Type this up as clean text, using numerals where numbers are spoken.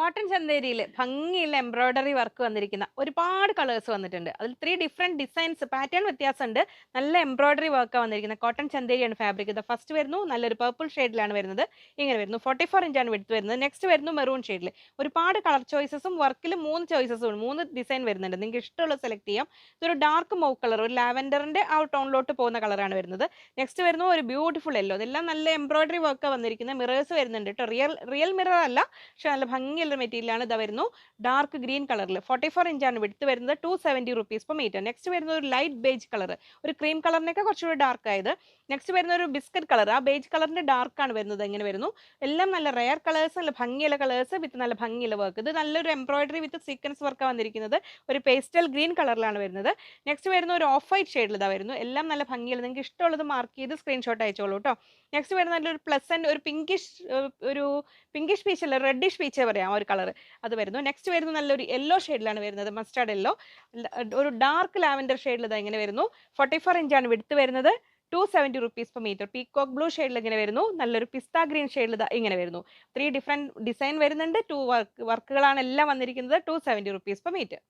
Cotton ചന്തേരിയിൽ ഭംഗിയുള്ള embroidery work വന്നിരിക്കുന്ന ഒരുപാട് കളേഴ്സ് വന്നിട്ടുണ്ട്. അതിൽ 3 ഡിഫറെന്റ് ഡിസൈൻസ് പാറ്റേൺ വ്യത്യാസമുണ്ട്. നല്ല എംബ്രോയിഡറി വർക്കാണ് വന്നിരിക്കുന്നത്. കോട്ടൺ ചന്തേരിയാണ് ഫാബ്രിക്. ഇത് ഫസ്റ്റ് വരുന്നു നല്ലൊരു പർപ്പിൾ ഷെയ്ഡിലാണ് വരുന്നത്. ഇങ്ങനെ വരുന്നു. 44 ഇഞ്ചാണ് വിഡ്ത്ത് വരുന്നത്. നെക്സ്റ്റ് വരുന്നു മെറൂൺ ഷെയ്ഡിൽ. ഒരുപാട് കളർ ചോയ്സസും വർക്കിൽ 3 ചോയ്സസും ഉണ്ട്. 3 ഡിസൈൻ വരുന്നുണ്ട്. നിങ്ങൾക്ക് ഇഷ്ടമുള്ളത് സെലക്ട് ചെയ്യാം. ഇതൊരു ഡാർക്ക് മൗ കളർ, ഒരു ലാവൻഡറിന്റെ ആ ടോണിലോട്ട് പോകുന്ന കളറാണ് വരുന്നത്. നെക്സ്റ്റ് വരുന്നു ഒരു ബ്യൂട്ടിഫുൾ യെല്ലോ. ഇതെല്ലാം നല്ല എംബ്രോയിഡറി വർക്കാണ് വന്നിരിക്കുന്നത്. മിറേഴ്സ് വരുന്നുണ്ട് കേട്ടോ. റിയൽ മിറർ അല്ല, പക്ഷെ നല്ല ഭംഗിയുള്ള മെറ്റീരിയലാണ്. ഇതാ വരുന്നു ഡാർക്ക് ഗ്രീൻ കളറിൽ. 44 ഇഞ്ചാണ് വിഡ്ത്ത് വരുന്നത്. 270 റുപ്പീസ് പെർ മീറ്റർ. നെക്സ്റ്റ് വരുന്നത് ഒരു ലൈറ്റ് ബേജ് കളർ, ഒരു ക്രീം കളറിനൊക്കെ കുറച്ചുകൂടി ഡാർക്ക് ആയത്. നെക്സ്റ്റ് വരുന്ന ഒരു ബിസ്ക്കറ്റ് കളർ, ആ ബേജ് കളറിന്റെ ഡാർക്ക് ആണ് വരുന്നത്. എങ്ങനെ വരുന്നു, എല്ലാം നല്ല റെയർ കളേഴ്സ്, നല്ല ഭംഗിയുള്ള കളേഴ്സ് വിത്ത് നല്ല ഭംഗിയുള്ള വർക്ക്. ഇത് നല്ലൊരു എംബ്രോയിഡറി വിത്ത് സീക്വൻസ് വർക്കാണ് വന്നിരിക്കുന്നത്. ഒരു പേസ്റ്റൽ ഗ്രീൻ കളറിലാണ് വരുന്നത്. നെക്സ്റ്റ് വരുന്ന ഒരു ഓഫ് വൈറ്റ് ഷെയ്ഡിൽ ഇതാ വരുന്നു. എല്ലാം നല്ല ഭംഗിയുള്ള, നിങ്ങൾക്ക് ഇഷ്ടമുള്ളത് മാർക്ക് ചെയ്ത് സ്ക്രീൻഷോട്ട് അയച്ചോളൂ കേട്ടോ. നെക്സ്റ്റ് വരുന്ന നല്ലൊരു പ്ലസന്റ്, ഒരു പിങ്കിഷ് പീച്ച് അല്ല, റെഡിഷ് പീച്ചേ പറയാം, ആ ഒരു കളർ അത് വരുന്നു. നെക്സ്റ്റ് വരുന്നത് നല്ലൊരു യെല്ലോ ഷെയ്ഡിലാണ് വരുന്നത്, മസ്റ്റാർഡ് യെല്ലോ. ഒരു ഡാർക്ക് ലാവൻഡർ ഷെയ്ഡിൽ ഇത് ഇങ്ങനെ വരുന്നു. 44 ഇഞ്ചാണ് വിഡ്ത്ത് വരുന്നത്. 270 rupees per metre. Peacock blue ഷെയ്ഡിൽ ഇങ്ങനെ വരുന്നു. നല്ലൊരു പിസ്ത ഗ്രീൻ ഷെയ്ഡിൽ ഇങ്ങനെ വരുന്നു. 3 ഡിഫറെന്റ് ഡിസൈൻ വരുന്നുണ്ട്. വർക്കുകളാണ് എല്ലാം വന്നിരിക്കുന്നത്. 270 റുപ്പീസ് പെർ മീറ്റർ.